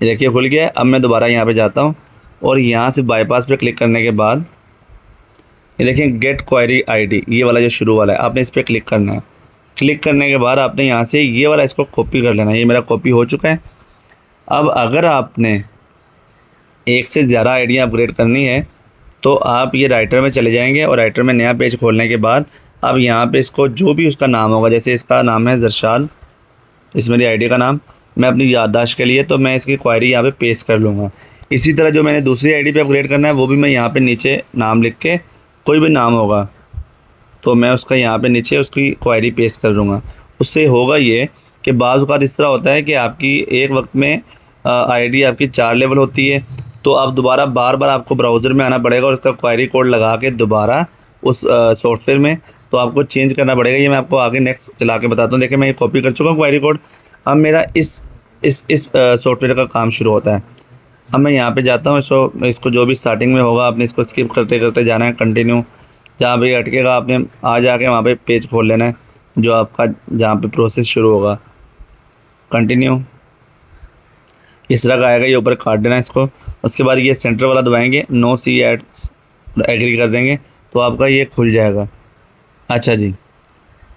ये देखिए खुल गया। अब मैं दोबारा यहाँ पे जाता हूँ और यहाँ से बाईपास पे क्लिक करने के बाद ये देखिए गेट क्वेरी आईडी, ये वाला जो शुरू वाला है, आपने इस पर क्लिक करना है। क्लिक करने के बाद आपने यहाँ से ये वाला इसको कॉपी कर लेना है। ये मेरा कॉपी हो चुका है। अब अगर आपने एक से ज़्यादा आईडियाँ अपग्रेड करनी है तो आप ये राइटर में चले जाएंगे और राइटर में नया पेज खोलने के बाद अब यहाँ पे इसको जो भी उसका नाम होगा, जैसे इसका नाम है जरशाल, इस मेरी आईडी का नाम, मैं अपनी याददाश्त के लिए तो मैं इसकी क्वेरी यहाँ पे पेस्ट कर लूँगा। इसी तरह जो मैंने दूसरी आईडी पे अपग्रेड करना है वो भी मैं यहाँ पे नीचे नाम लिख के, कोई भी नाम होगा तो मैं उसका यहाँ पे नीचे उसकी क्वेरी पेस्ट कर दूँगा। उससे होगा ये कि बाज़ औक़ात इस तरह होता है कि आपकी एक वक्त में आईडी आपकी 4 लेवल होती है, तो आप दोबारा बार बार आपको ब्राउज़र में आना पड़ेगा और उसका क्वेरी कोड लगा के दोबारा उस सॉफ्टवेयर में तो आपको चेंज करना पड़ेगा। ये मैं आपको आगे नेक्स्ट चला के बताता हूँ। देखिए मैं ये कॉपी कर चुका हूँ क्वेरी कोड। अब मेरा इस सॉफ्टवेयर का काम शुरू होता है। अब मैं यहाँ पे जाता हूँ, इसको जो भी स्टार्टिंग में होगा आपने इसको स्किप करते करते जाना है, कंटिन्यू, जहाँ पे अटकेगा आपने आ जाके वहाँ पे पेज खोल लेना है जो आपका जहाँ पे प्रोसेस शुरू होगा। कंटिन्यू इस तरह का आएगा, ये ऊपर काट देना इसको। उसके बाद ये सेंटर वाला दबाएंगे, नो सी एड्स एग्री कर देंगे तो आपका ये खुल जाएगा। अच्छा जी,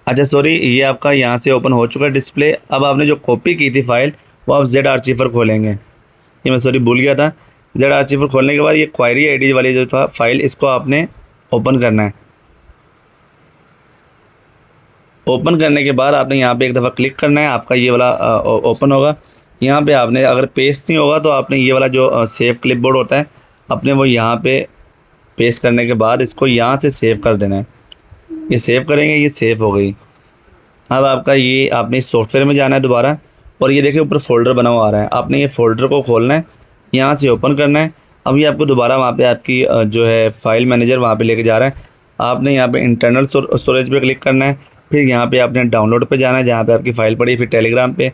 अच्छा सॉरी, ये आपका यहाँ से ओपन हो चुका है डिस्प्ले। अब आपने जो कॉपी की थी फाइल वो आप जेड आर्चिवर खोलेंगे। ये मैं सॉरी भूल गया था। जेड आर्चिवर खोलने के बाद ये क्वेरी आईडी वाली जो था फाइल, इसको आपने ओपन करना है। ओपन करने के बाद आपने यहाँ पे एक दफ़ा क्लिक करना है, आपका ये वाला ओपन होगा। यहाँ पे आपने अगर पेस्ट नहीं होगा तो आपने ये वाला जो सेव क्लिपबोर्ड होता है अपने वो यहाँ पे पेस्ट करने के बाद इसको यहाँ से सेव कर देना है। ये सेव करेंगे, ये सेव हो गई। अब आपका ये आपने इस सॉफ्टवेयर में जाना है दोबारा और ये देखिए ऊपर फोल्डर बना हुआ आ रहा है, आपने ये फ़ोल्डर को खोलना है, यहाँ से ओपन करना है। अब ये आपको दोबारा वहाँ पे आपकी जो है फ़ाइल मैनेजर वहाँ पे लेके जा रहा है। आपने यहाँ पे इंटरनल स्टोरेज पे क्लिक करना है, फिर यहाँ पे आपने डाउनलोड पे जाना है जहाँ पे आपकी फ़ाइल पड़ी है, फिर टेलीग्राम पे।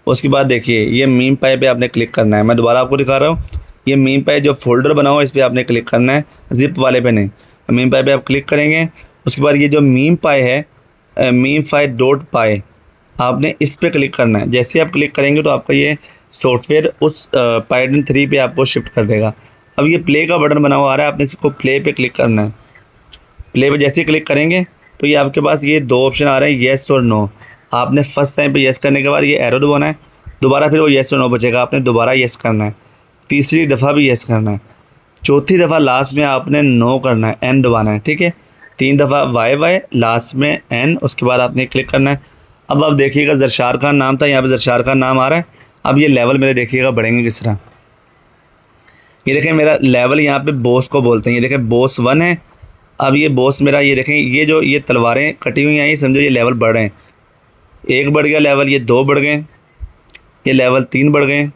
उसके बाद देखिए ये मीम पाई पे आपने क्लिक करना है। मैं दोबारा आपको दिखा रहा हूँ, ये मीम पाई जो फोल्डर बना हुआ है इस पर आपने क्लिक करना है, जिप वाले पे नहीं। मीम पाई पे आप क्लिक करेंगे, उसके बाद ये जो मीम पाई है मीम फाई डॉट पाई, आपने इस पर क्लिक करना है। जैसे ही आप क्लिक करेंगे तो आपका ये सॉफ्टवेयर उस पाइथन 3 पे आपको शिफ्ट कर देगा। अब ये प्ले का बटन बना हुआ आ रहा है, आपने इसको प्ले पे क्लिक करना है। प्ले पे जैसे ही क्लिक करेंगे तो ये आपके पास ये 2 ऑप्शन आ रहे हैं, येस और नो। आपने फर्स्ट टाइम पे येस करने के बाद ये एरो दबाना है, दोबारा फिर वो येस और नो बचेगा, आपने दोबारा येस करना है, तीसरी दफ़ा भी येस करना है, चौथी दफ़ा लास्ट में आपने नो करना है, एन दबाना है, ठीक है। 3 दफ़ा वाई, लास्ट में एन, उसके बाद आपने क्लिक करना है। अब आप देखिएगा जरशार खान नाम था, यहाँ पे जरशार खान नाम आ रहा है। अब ये लेवल मेरे देखिएगा बढ़ेंगे किस तरह। ये देखें मेरा लेवल यहाँ पे बॉस को बोलते हैं, ये देखें बॉस 1 है। अब ये बॉस मेरा, ये देखें ये जो ये तलवारें कटी हुई हैं, ये समझो ये लेवल बढ़ रहे हैं। 1 बढ़ गया लेवल, ये 2 बढ़ गए, ये लेवल 3 बढ़ गए।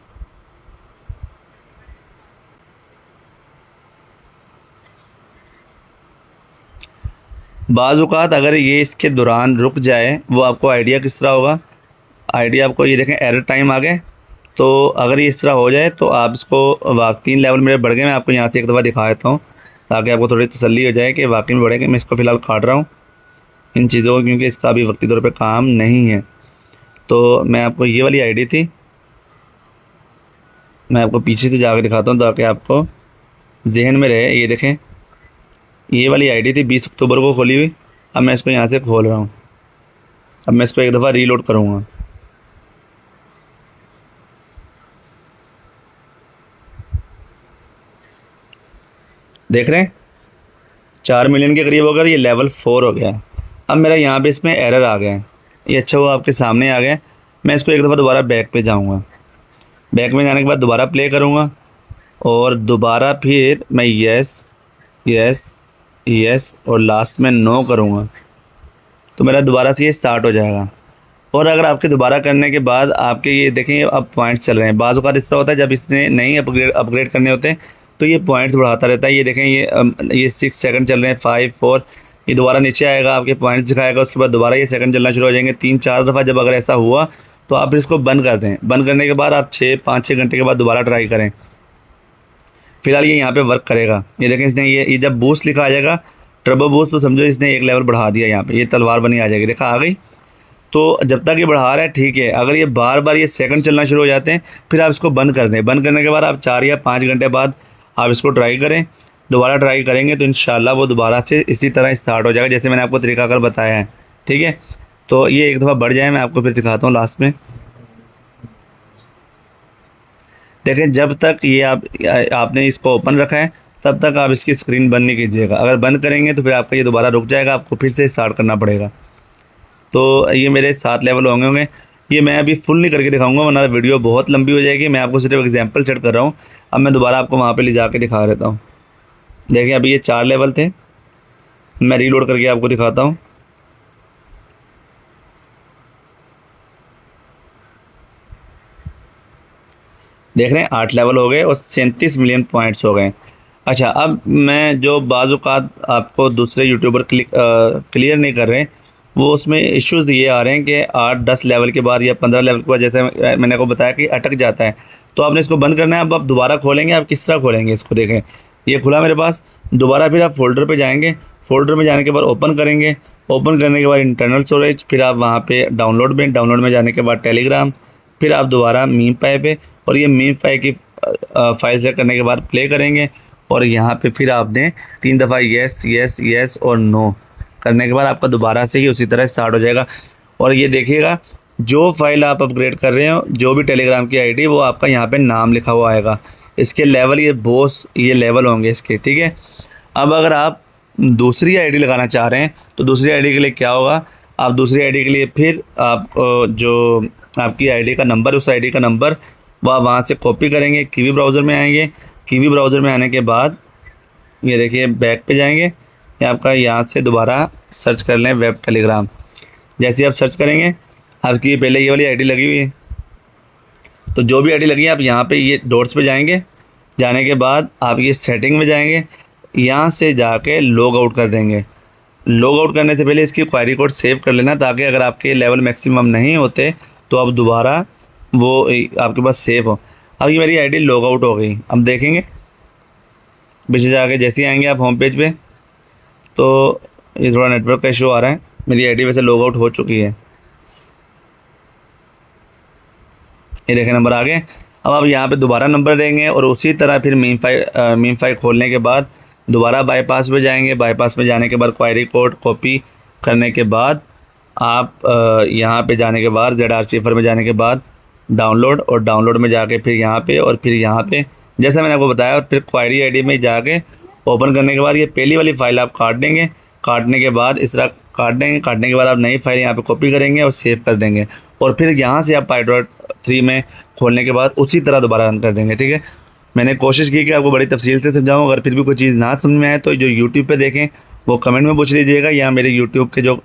बाज़ औक़ात अगर ये इसके दौरान रुक जाए, वो आपको आइडिया किस तरह होगा, आइडिया आपको ये देखें एरर टाइम आ गए। तो अगर ये इस तरह हो जाए तो आप इसको 3 लेवल मेरे बढ़ गए। मैं आपको यहाँ से एक दफ़ा दिखा देता हूँ ताकि आपको थोड़ी तसल्ली हो जाए कि वाकई में बढ़ेंगे। मैं इसको फ़िलहाल काट रहा हूँ इन चीज़ों को क्योंकि इसका अभी वक्ती तौर पे काम नहीं है। तो मैं आपको ये वाली आईडी थी, मैं आपको पीछे से जाकर दिखाता हूँ ताकि आपको जहन में रहे। ये देखें ये वाली आईडी थी 20 अक्टूबर को खोली हुई। अब मैं इसको यहाँ से खोल रहा हूँ। अब मैं इसको एक दफ़ा रीलोड करूँगा। देख रहे हैं 4 मिलियन के करीब होकर ये लेवल 4 हो गया। अब मेरा यहाँ पे इसमें एरर आ गया है, ये अच्छा हुआ आपके सामने आ गया। मैं इसको एक दफ़ा दोबारा बैक पे जाऊँगा। बैक में जाने के बाद दोबारा प्ले करूँगा और दोबारा फिर मैं येस येस येस और लास्ट में नो करूँगा तो मेरा दोबारा से ये स्टार्ट हो जाएगा। और अगर आपके दोबारा करने के बाद आपके ये देखें अब पॉइंट्स चल रहे हैं। बाज़ औक़ात इस तरह होता है जब इसने नहीं अपग्रेड करने होते हैं तो ये पॉइंट्स बढ़ाता रहता है। ये देखें ये 6 सेकंड चल रहे हैं, 5 4, ये दोबारा नीचे आएगा, आपके पॉइंट्स दिखाएगा। उसके बाद दोबारा ये सेकंड चलना शुरू हो जाएंगे 3-4 दफ़ा। जब अगर ऐसा हुआ तो आप इसको बंद कर दें। बंद करने के बाद आप 5-6 घंटे के बाद दोबारा ट्राई करें। फ़िलहाल ये यहाँ पे वर्क करेगा। ये देखें इसने ये जब बूस्ट लिखा आ जाएगा, ट्रबो बूस्ट, तो समझो इसने 1 लेवल बढ़ा दिया। यहाँ पे ये तलवार बनी आ जाएगी, देखा आ गई। तो जब तक ये बढ़ा रहा है ठीक है, अगर ये बार बार ये सेकंड चलना शुरू हो जाते हैं फिर आप इसको बंद कर दें। बंद करने के बाद आप 4 या 5 घंटे बाद आप इसको ट्राई करें, दोबारा ट्राई करेंगे तो इंशाल्लाह वो दोबारा से इसी तरह स्टार्ट हो जाएगा जैसे मैंने आपको तरीकाकार बताया है। ठीक है, तो ये एक दफ़ा बढ़ जाए, मैं आपको फिर दिखाता हूँ लास्ट में। देखें, जब तक ये आपने इसको ओपन रखा है तब तक आप इसकी स्क्रीन बंद नहीं कीजिएगा। अगर बंद करेंगे तो फिर आपका ये दोबारा रुक जाएगा, आपको फिर से स्टार्ट करना पड़ेगा। तो ये मेरे 7 लेवल होंगे। ये मैं अभी फुल नहीं करके दिखाऊंगा वरना वीडियो बहुत लंबी हो जाएगी। मैं आपको सिर्फ एग्जांपल सेट कर रहा हूँ। अब मैं दोबारा आपको वहाँ पे ले जाके दिखा देता हूँ। देखिए, अभी ये 4 लेवल थे, मैं रीलोड करके आपको दिखाता हूँ। देख रहे हैं 8 लेवल हो गए और 37 मिलियन पॉइंट्स हो गए। अच्छा, अब मैं जो बाज़-औक़ात आपको दूसरे यूट्यूबर क्लियर नहीं कर रहे, वो उसमें इश्यूज़ ये आ रहे हैं कि 8-10 लेवल के बाद या 15 लेवल के बाद जैसे मैंने आपको बताया कि अटक जाता है, तो आपने इसको बंद करना है। अब आप दोबारा खोलेंगे, आप किस तरह खोलेंगे इसको? देखें, ये खुला मेरे पास। दोबारा फिर आप फ़ोल्डर पे जाएंगे, फ़ोल्डर में जाने के बाद ओपन करेंगे। ओपन करने के बाद इंटरनल स्टोरेज, फिर आप वहाँ पे डाउनलोड में जाने के बाद टेलीग्राम, फिर आप दोबारा मीम पाई पे, और ये मीम पाई की फ़ाइल सेलेक्ट करने के बाद प्ले करेंगे। और यहाँ पे फिर आपने 3 दफ़ा येस येस येस और नो करने के बाद आपका दोबारा से ही उसी तरह स्टार्ट हो जाएगा। और ये देखिएगा, जो फाइल आप अपग्रेड कर रहे हो, जो भी टेलीग्राम की आईडी, वो आपका यहाँ पे नाम लिखा हुआ आएगा। इसके लेवल, ये बॉस, ये लेवल होंगे इसके। ठीक है, अब अगर आप दूसरी आईडी लगाना चाह रहे हैं तो दूसरी आईडी के लिए क्या होगा, आप दूसरी आईडी के लिए फिर आप जो आपकी आईडी का नंबर, उस आईडी का नंबर वह वहाँ से कॉपी करेंगे, कीवी ब्राउज़र में आएंगे। कीवी ब्राउज़र में आने के बाद ये देखिए बैक पे जाएंगे, या आपका यहाँ से दोबारा सर्च कर लें वेब टेलीग्राम। जैसे ही आप सर्च करेंगे, आपकी पहले ये वाली आईडी लगी हुई है, तो जो भी आईडी लगी है आप यहाँ पे ये डॉट्स पे जाएंगे। जाने के बाद आप ये सेटिंग में जाएंगे, यहाँ से जाके लॉग आउट कर देंगे। लॉग आउट करने से पहले इसकी क्वेरी कोड सेव कर लेना, ताकि अगर आपके लेवल मैक्सिमम नहीं होते तो आप दोबारा वो आपके पास सेव हो। अब ये मेरी आईडी लॉग आउट हो गई। अब देखेंगे पीछे जाके, जैसे ही आएंगे आप होम पेज पे, तो ये थोड़ा नेटवर्क का इशू आ रहा है। मेरी आईडी वैसे लॉग आउट हो चुकी है। ये देखें, नंबर आ गए। अब आप यहाँ पे दोबारा नंबर देंगे और उसी तरह फिर मीम फाइल खोलने के बाद दोबारा बाईपास में जाएंगे। बाईपास में जाने के बाद क्वेरी कोड कॉपी करने के बाद आप यहाँ पे जाने के बाद जेड आर्चिवर में जाने के बाद डाउनलोड, और डाउनलोड में जाके फिर यहाँ पे, और फिर यहाँ पे जैसा मैंने आपको बताया, और फिर क्वेरी आईडी में जाके ओपन करने के बाद ये पहली वाली फ़ाइल आप काट देंगे। काटने के बाद इस तरह काट देंगे। काटने के बाद आप नई फाइल यहाँ पे कॉपी करेंगे और सेव कर देंगे, और फिर यहाँ से आप पाइडॉट 3 में खोलने के बाद उसी तरह दोबारा रन कर देंगे। ठीक है, मैंने कोशिश की कि आपको बड़ी तफसील से समझाऊँ। अगर फिर भी कोई चीज़ ना समझ में आए तो जो यूट्यूब पे देखें वो कमेंट में पूछ लीजिएगा, या मेरे यूट्यूब के जो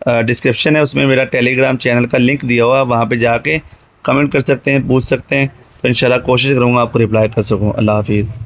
डिस्क्रिप्शन है उसमें मेरा टेलीग्राम चैनल का लिंक दिया हुआ है, वहाँ पे जाके कमेंट कर सकते हैं, पूछ सकते हैं। तो इंशाल्लाह कोशिश करूँगा आपको रिप्लाई कर सकूँ। अल्लाह हाफिज़।